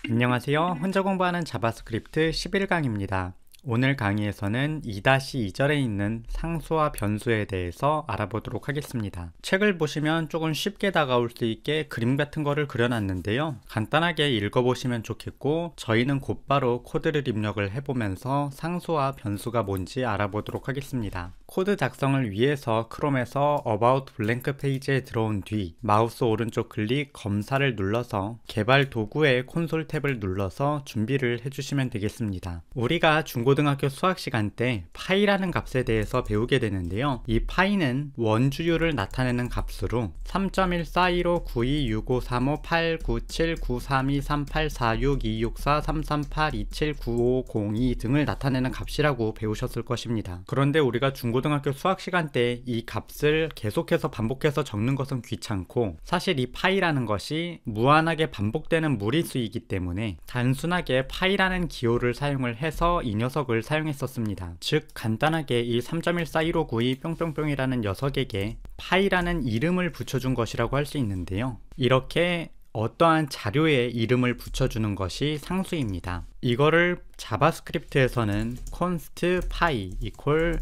안녕하세요. 혼자 공부하는 자바스크립트 11강입니다. 오늘 강의에서는 2-2절에 있는 상수와 변수에 대해서 알아보도록 하겠습니다. 책을 보시면 조금 쉽게 다가올 수 있게 그림 같은 거를 그려놨는데요. 간단하게 읽어보시면 좋겠고, 저희는 곧바로 코드를 입력을 해보면서 상수와 변수가 뭔지 알아보도록 하겠습니다. 코드 작성을 위해서 크롬에서 About Blank 페이지에 들어온 뒤 마우스 오른쪽 클릭 검사를 눌러서 개발 도구의 콘솔 탭을 눌러서 준비를 해주시면 되겠습니다. 우리가 중고등학교 수학 시간 때 파이라는 값에 대해서 배우게 되는데요. 이 파이는 원주율을 나타내는 값으로 3.14159265358979323846264338279502 등을 나타내는 값이라고 배우셨을 것입니다. 그런데 우리가 중고등학교 수학 시간 때 이 값을 계속해서 반복해서 적는 것은 귀찮고, 사실 이 파이라는 것이 무한하게 반복되는 무리수이기 때문에 단순하게 파이라는 기호를 사용을 해서 이 녀석을 사용했었습니다. 즉 간단하게 이 3.141592 뿅뿅뿅이라는 녀석에게 파이라는 이름을 붙여준 것이라고 할 수 있는데요. 이렇게 어떠한 자료에 이름을 붙여주는 것이 상수입니다. 이거를 자바스크립트에서는 const pi equal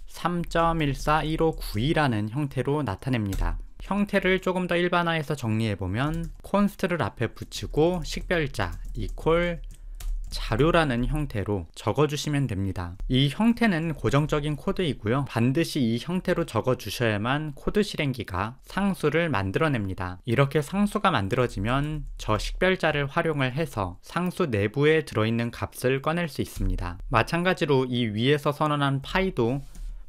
3.141592라는 형태로 나타냅니다. 형태를 조금 더 일반화해서 정리해보면 const를 앞에 붙이고 식별자 equal 자료라는 형태로 적어주시면 됩니다. 이 형태는 고정적인 코드이고요. 반드시 이 형태로 적어주셔야만 코드 실행기가 상수를 만들어냅니다. 이렇게 상수가 만들어지면 저 식별자를 활용을 해서 상수 내부에 들어있는 값을 꺼낼 수 있습니다. 마찬가지로 이 위에서 선언한 파이도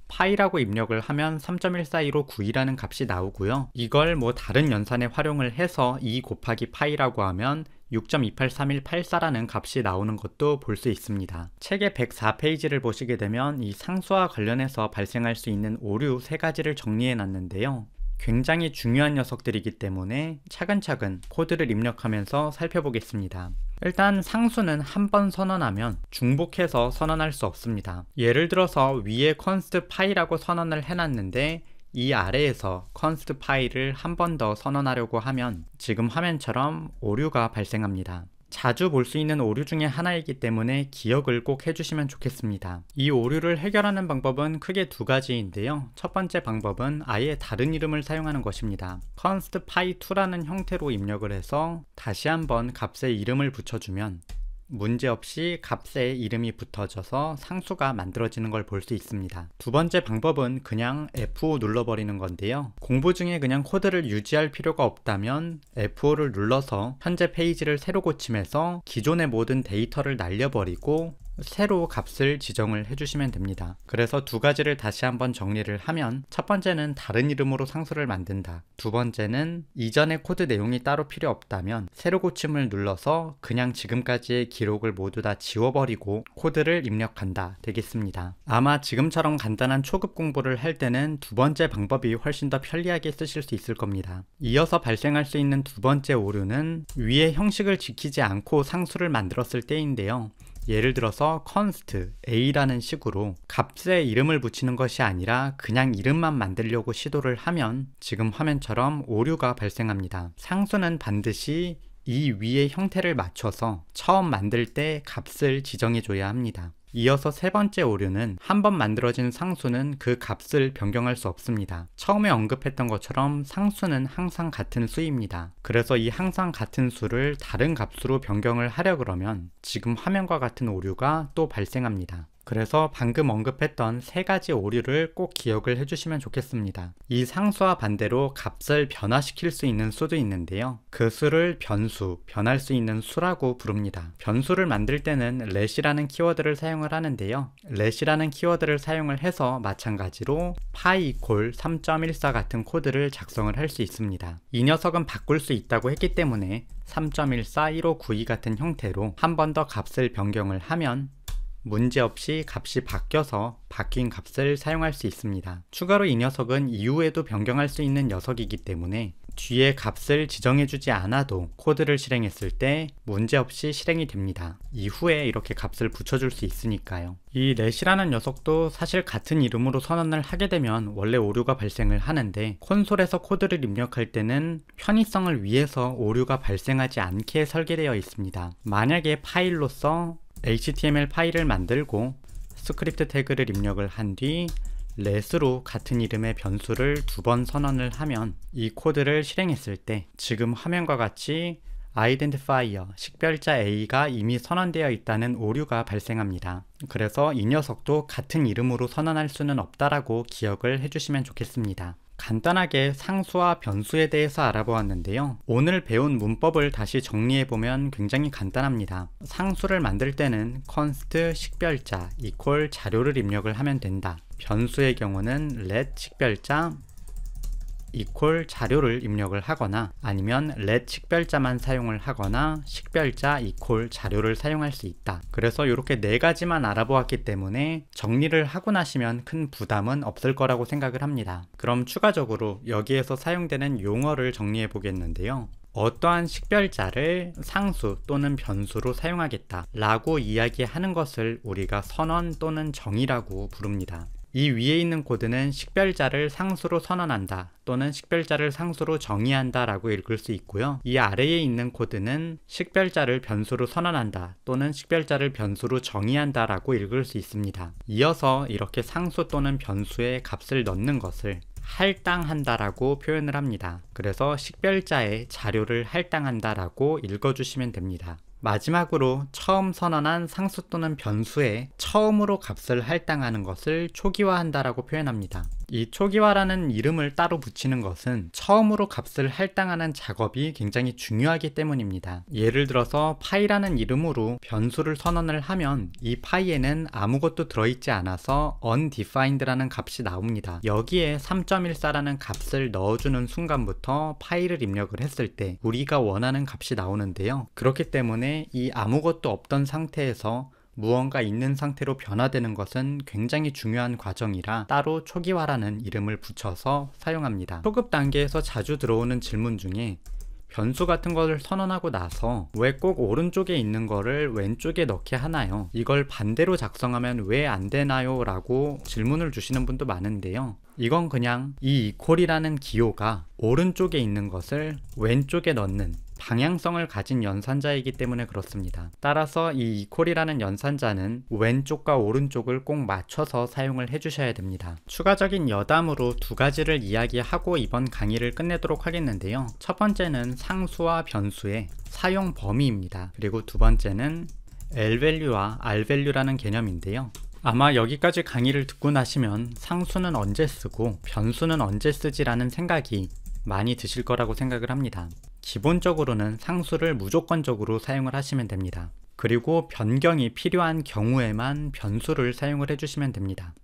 파이라고 입력을 하면 3.141592라는 값이 나오고요. 이걸 다른 연산에 활용을 해서 2 곱하기 파이라고 하면 6.283184라는 값이 나오는 것도 볼 수 있습니다. 책의 104페이지를 보시게 되면 이 상수와 관련해서 발생할 수 있는 오류 3가지를 정리해 놨는데요. 굉장히 중요한 녀석들이기 때문에 차근차근 코드를 입력하면서 살펴보겠습니다. 일단 상수는 한 번 선언하면 중복해서 선언할 수 없습니다. 예를 들어서 위에 const pi라고 선언을 해놨는데 이 아래에서 const pi를 한 번 더 선언하려고 하면 지금 화면처럼 오류가 발생합니다. 자주 볼 수 있는 오류 중에 하나이기 때문에 기억을 꼭 해주시면 좋겠습니다. 이 오류를 해결하는 방법은 크게 2가지인데요. 첫 번째 방법은 아예 다른 이름을 사용하는 것입니다. const pi2라는 형태로 입력을 해서 다시 한번 값에 이름을 붙여주면 문제없이 값에 이름이 붙어져서 상수가 만들어지는 걸 볼 수 있습니다. 두 번째 방법은 그냥 F5 눌러버리는 건데요. 공부 중에 그냥 코드를 유지할 필요가 없다면 F5를 눌러서 현재 페이지를 새로 고침해서 기존의 모든 데이터를 날려버리고 새로 값을 지정을 해주시면 됩니다. 그래서 2가지를 다시 한번 정리를 하면, 첫 번째는 다른 이름으로 상수를 만든다. 두 번째는 이전의 코드 내용이 따로 필요 없다면 새로 고침을 눌러서 그냥 지금까지의 기록을 모두 다 지워버리고 코드를 입력한다 되겠습니다. 아마 지금처럼 간단한 초급 공부를 할 때는 두 번째 방법이 훨씬 더 편리하게 쓰실 수 있을 겁니다. 이어서 발생할 수 있는 두 번째 오류는 위의 형식을 지키지 않고 상수를 만들었을 때인데요. 예를 들어서 const a라는 식으로 값에 이름을 붙이는 것이 아니라 그냥 이름만 만들려고 시도를 하면 지금 화면처럼 오류가 발생합니다. 상수는 반드시 이 위의 형태를 맞춰서 처음 만들 때 값을 지정해 줘야 합니다. 이어서 세 번째 오류는 한번 만들어진 상수는 그 값을 변경할 수 없습니다. 처음에 언급했던 것처럼 상수는 항상 같은 수입니다. 그래서 이 항상 같은 수를 다른 값으로 변경을 하려 그러면 지금 화면과 같은 오류가 또 발생합니다. 그래서 방금 언급했던 3가지 오류를 꼭 기억을 해주시면 좋겠습니다. 이 상수와 반대로 값을 변화시킬 수 있는 수도 있는데요. 그 수를 변수, 변할 수 있는 수라고 부릅니다. 변수를 만들 때는 let이라는 키워드를 사용을 하는데요. let이라는 키워드를 사용을 해서 마찬가지로 pi equal 3.14 같은 코드를 작성을 할 수 있습니다. 이 녀석은 바꿀 수 있다고 했기 때문에 3.141592 같은 형태로 한 번 더 값을 변경을 하면 문제없이 값이 바뀌어서 바뀐 값을 사용할 수 있습니다. 추가로 이 녀석은 이후에도 변경할 수 있는 녀석이기 때문에 뒤에 값을 지정해주지 않아도 코드를 실행했을 때 문제없이 실행이 됩니다. 이후에 이렇게 값을 붙여줄 수 있으니까요. 이 let이라는 녀석도 사실 같은 이름으로 선언을 하게 되면 원래 오류가 발생을 하는데, 콘솔에서 코드를 입력할 때는 편의성을 위해서 오류가 발생하지 않게 설계되어 있습니다. 만약에 파일로서 HTML 파일을 만들고 스크립트 태그를 입력을 한 뒤 let으로 같은 이름의 변수를 2번 선언을 하면 이 코드를 실행했을 때 지금 화면과 같이 아이덴티파이어 식별자 A가 이미 선언되어 있다는 오류가 발생합니다. 그래서 이 녀석도 같은 이름으로 선언할 수는 없다라고 기억을 해주시면 좋겠습니다. 간단하게 상수와 변수에 대해서 알아보았는데요. 오늘 배운 문법을 다시 정리해보면 굉장히 간단합니다. 상수를 만들 때는 const 식별자 equal 자료를 입력을 하면 된다. 변수의 경우는 let 식별자 equal 자료를 입력을 하거나, 아니면 let 식별자만 사용을 하거나 식별자 equal 자료를 사용할 수 있다. 그래서 이렇게 4가지만 알아보았기 때문에 정리를 하고 나시면 큰 부담은 없을 거라고 생각을 합니다. 그럼 추가적으로 여기에서 사용되는 용어를 정리해 보겠는데요. 어떠한 식별자를 상수 또는 변수로 사용하겠다 라고 이야기하는 것을 우리가 선언 또는 정의라고 부릅니다. 이 위에 있는 코드는 식별자를 상수로 선언한다 또는 식별자를 상수로 정의한다 라고 읽을 수 있고요. 이 아래에 있는 코드는 식별자를 변수로 선언한다 또는 식별자를 변수로 정의한다 라고 읽을 수 있습니다. 이어서 이렇게 상수 또는 변수에 값을 넣는 것을 할당한다 라고 표현을 합니다. 그래서 식별자의 자료를 할당한다 라고 읽어주시면 됩니다. 마지막으로 처음 선언한 상수 또는 변수에 처음으로 값을 할당하는 것을 초기화한다 라고 표현합니다. 이 초기화라는 이름을 따로 붙이는 것은 처음으로 값을 할당하는 작업이 굉장히 중요하기 때문입니다. 예를 들어서 파이라는 이름으로 변수를 선언을 하면 이 파이에는 아무것도 들어있지 않아서 undefined라는 값이 나옵니다. 여기에 3.14라는 값을 넣어주는 순간부터 파이를 입력을 했을 때 우리가 원하는 값이 나오는데요. 그렇기 때문에 이 아무것도 없던 상태에서 무언가 있는 상태로 변화되는 것은 굉장히 중요한 과정이라 따로 초기화라는 이름을 붙여서 사용합니다. 초급 단계에서 자주 들어오는 질문 중에 변수 같은 것을 선언하고 나서 왜 꼭 오른쪽에 있는 거를 왼쪽에 넣게 하나요? 이걸 반대로 작성하면 왜 안 되나요? 라고 질문을 주시는 분도 많은데요. 이건 그냥 이 equal이라는 기호가 오른쪽에 있는 것을 왼쪽에 넣는 방향성을 가진 연산자이기 때문에 그렇습니다. 따라서 이 equal이라는 연산자는 왼쪽과 오른쪽을 꼭 맞춰서 사용을 해주셔야 됩니다. 추가적인 여담으로 2가지를 이야기하고 이번 강의를 끝내도록 하겠는데요. 첫 번째는 상수와 변수의 사용 범위입니다. 그리고 2번째는 L-value와 R-value라는 개념인데요. 아마 여기까지 강의를 듣고 나시면 상수는 언제 쓰고 변수는 언제 쓰지라는 생각이 많이 드실 거라고 생각을 합니다. 기본적으로는 상수를 무조건적으로 사용을 하시면 됩니다. 그리고 변경이 필요한 경우에만 변수를 사용을 해주시면 됩니다.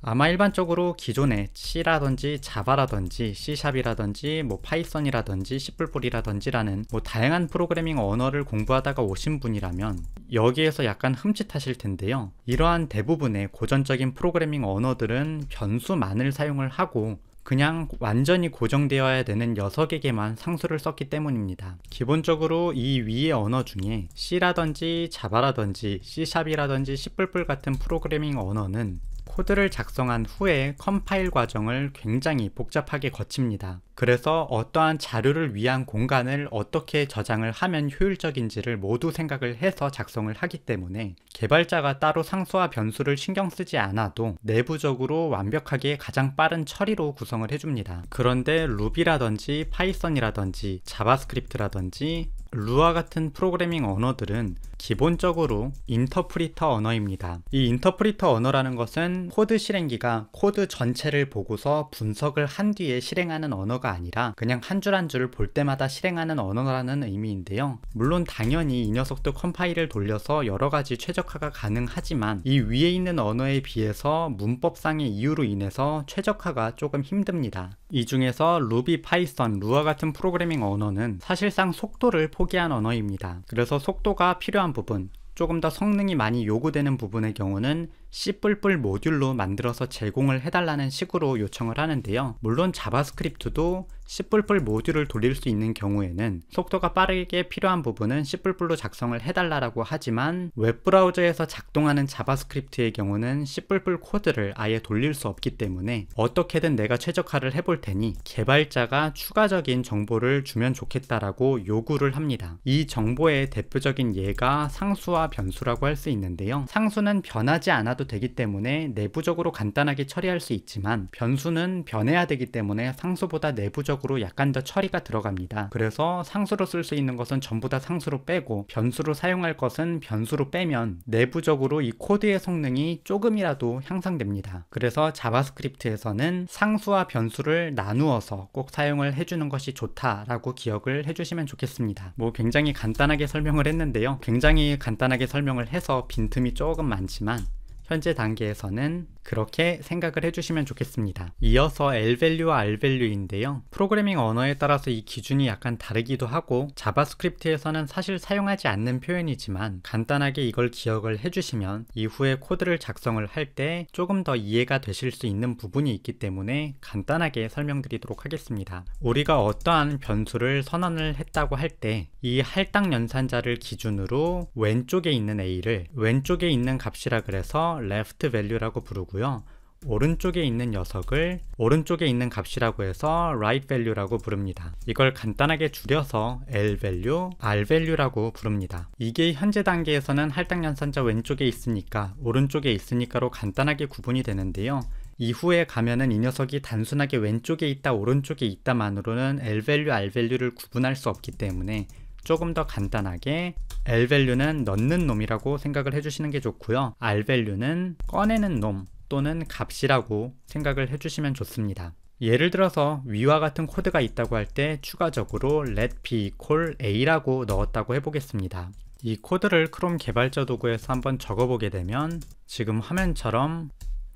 아마 일반적으로 기존에 C라든지 자바라든지 C샵이라든지 파이썬이라든지 C++이라든지라는 다양한 프로그래밍 언어를 공부하다가 오신 분이라면 여기에서 약간 흠칫하실 텐데요. 이러한 대부분의 고전적인 프로그래밍 언어들은 변수만을 사용을 하고 그냥 완전히 고정되어야 되는 6개만 상수를 썼기 때문입니다. 기본적으로 이 위의 언어 중에 C라든지 자바라든지 C샵이라든지 C++ 같은 프로그래밍 언어는 코드를 작성한 후에 컴파일 과정을 굉장히 복잡하게 거칩니다. 그래서 어떠한 자료를 위한 공간을 어떻게 저장을 하면 효율적인지를 모두 생각을 해서 작성을 하기 때문에 개발자가 따로 상수와 변수를 신경 쓰지 않아도 내부적으로 완벽하게 가장 빠른 처리로 구성을 해줍니다. 그런데 루비라든지 파이썬이라든지 자바스크립트라든지 루아 같은 프로그래밍 언어들은 기본적으로 인터프리터 언어입니다. 이 인터프리터 언어라는 것은 코드 실행기가 코드 전체를 보고서 분석을 한 뒤에 실행하는 언어가 아니라 그냥 한 줄 한 줄 볼 때마다 실행하는 언어라는 의미인데요. 물론 당연히 이 녀석도 컴파일을 돌려서 여러가지 최적화가 가능하지만 이 위에 있는 언어에 비해서 문법상의 이유로 인해서 최적화가 조금 힘듭니다. 이 중에서 루비, 파이썬, 루아 같은 프로그래밍 언어는 사실상 속도를 포기한 언어입니다. 그래서 속도가 필요한 부분, 조금 더 성능이 많이 요구되는 부분의 경우는 C++ 모듈로 만들어서 제공을 해달라는 식으로 요청을 하는데요. 물론 자바스크립트도 C++ 모듈을 돌릴 수 있는 경우에는 속도가 빠르게 필요한 부분은 C++로 작성을 해달라고 하지만 웹브라우저에서 작동하는 자바스크립트의 경우는 C++ 코드를 아예 돌릴 수 없기 때문에 어떻게든 내가 최적화를 해볼 테니 개발자가 추가적인 정보를 주면 좋겠다라고 요구를 합니다. 이 정보의 대표적인 예가 상수와 변수라고 할 수 있는데요. 상수는 변하지 않아도 되기 때문에 내부적으로 간단하게 처리할 수 있지만 변수는 변해야 되기 때문에 상수보다 내부적으로 약간 더 처리가 들어갑니다. 그래서 상수로 쓸 수 있는 것은 전부 다 상수로 빼고 변수로 사용할 것은 변수로 빼면 내부적으로 이 코드의 성능이 조금이라도 향상됩니다. 그래서 자바스크립트에서는 상수와 변수를 나누어서 꼭 사용을 해주는 것이 좋다라고 기억을 해주시면 좋겠습니다. 굉장히 간단하게 설명을 했는데요. 굉장히 간단하게 설명을 해서 빈틈이 조금 많지만 현재 단계에서는 그렇게 생각을 해주시면 좋겠습니다. 이어서 L밸류와 R밸류인데요. 프로그래밍 언어에 따라서 이 기준이 약간 다르기도 하고 자바스크립트에서는 사실 사용하지 않는 표현이지만 간단하게 이걸 기억을 해주시면 이후에 코드를 작성을 할 때 조금 더 이해가 되실 수 있는 부분이 있기 때문에 간단하게 설명드리도록 하겠습니다. 우리가 어떠한 변수를 선언을 했다고 할 때 이 할당 연산자를 기준으로 왼쪽에 있는 A를 왼쪽에 있는 값이라 그래서 left value라고 부르고요. 오른쪽에 있는 녀석을 오른쪽에 있는 값이라고 해서 right value라고 부릅니다. 이걸 간단하게 줄여서 L value, R value라고 부릅니다. 이게 현재 단계에서는 할당 연산자 왼쪽에 있으니까 오른쪽에 있으니까로 간단하게 구분이 되는데요. 이후에 가면은 이 녀석이 단순하게 왼쪽에 있다 오른쪽에 있다만으로는 L value, R value를 구분할 수 없기 때문에 조금 더 간단하게 L value는 넣는 놈이라고 생각을 해주시는 게 좋고요. R value는 꺼내는 놈 또는 값이라고 생각을 해주시면 좋습니다. 예를 들어서 위와 같은 코드가 있다고 할 때 추가적으로 let p equal a라고 넣었다고 해보겠습니다. 이 코드를 크롬 개발자 도구에서 한번 적어보게 되면 지금 화면처럼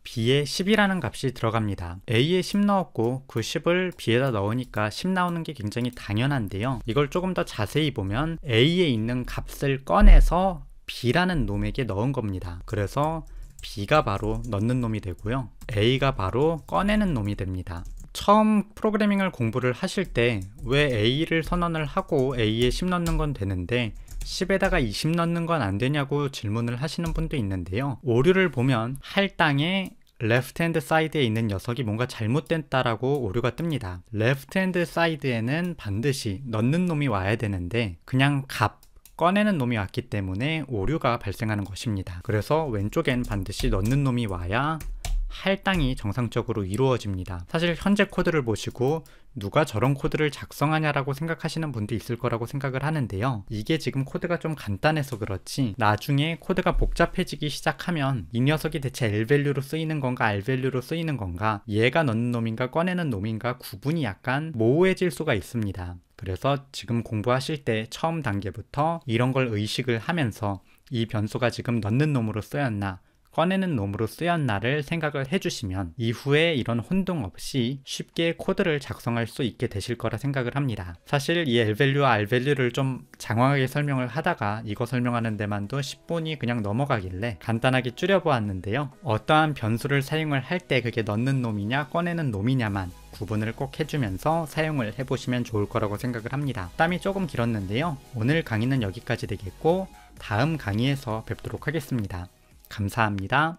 b에 10이라는 값이 들어갑니다. a에 10 넣었고 그 10을 b에다 넣으니까 10 나오는 게 굉장히 당연한데요. 이걸 조금 더 자세히 보면 a에 있는 값을 꺼내서 b라는 놈에게 넣은 겁니다. 그래서 b가 바로 넣는 놈이 되고요. a가 바로 꺼내는 놈이 됩니다. 처음 프로그래밍을 공부를 하실 때 왜 a를 선언을 하고 a에 10 넣는 건 되는데 10에다가 20 넣는 건 안 되냐고 질문을 하시는 분도 있는데요. 오류를 보면 할당의 레프트 핸드 사이드에 있는 녀석이 뭔가 잘못됐다라고 오류가 뜹니다. 레프트 핸드 사이드에는 반드시 넣는 놈이 와야 되는데 그냥 값 꺼내는 놈이 왔기 때문에 오류가 발생하는 것입니다. 그래서 왼쪽엔 반드시 넣는 놈이 와야 할당이 정상적으로 이루어집니다. 사실 현재 코드를 보시고 누가 저런 코드를 작성하냐라고 생각하시는 분도 있을 거라고 생각을 하는데요. 이게 지금 코드가 좀 간단해서 그렇지 나중에 코드가 복잡해지기 시작하면 이 녀석이 대체 L밸류로 쓰이는 건가 R밸류로 쓰이는 건가 얘가 넣는 놈인가 꺼내는 놈인가 구분이 약간 모호해질 수가 있습니다. 그래서 지금 공부하실 때 처음 단계부터 이런 걸 의식을 하면서 이 변수가 지금 넣는 놈으로 쓰였나 꺼내는 놈으로 쓰였나를 생각을 해주시면 이후에 이런 혼동 없이 쉽게 코드를 작성할 수 있게 되실 거라 생각을 합니다. 사실 이 L밸류와 R밸류를 좀 장황하게 설명을 하다가 이거 설명하는 데만도 10분이 그냥 넘어가길래 간단하게 줄여보았는데요. 어떠한 변수를 사용을 할 때 그게 넣는 놈이냐 꺼내는 놈이냐만 구분을 꼭 해주면서 사용을 해보시면 좋을 거라고 생각을 합니다. 땀이 조금 길었는데요. 오늘 강의는 여기까지 되겠고 다음 강의에서 뵙도록 하겠습니다. 감사합니다.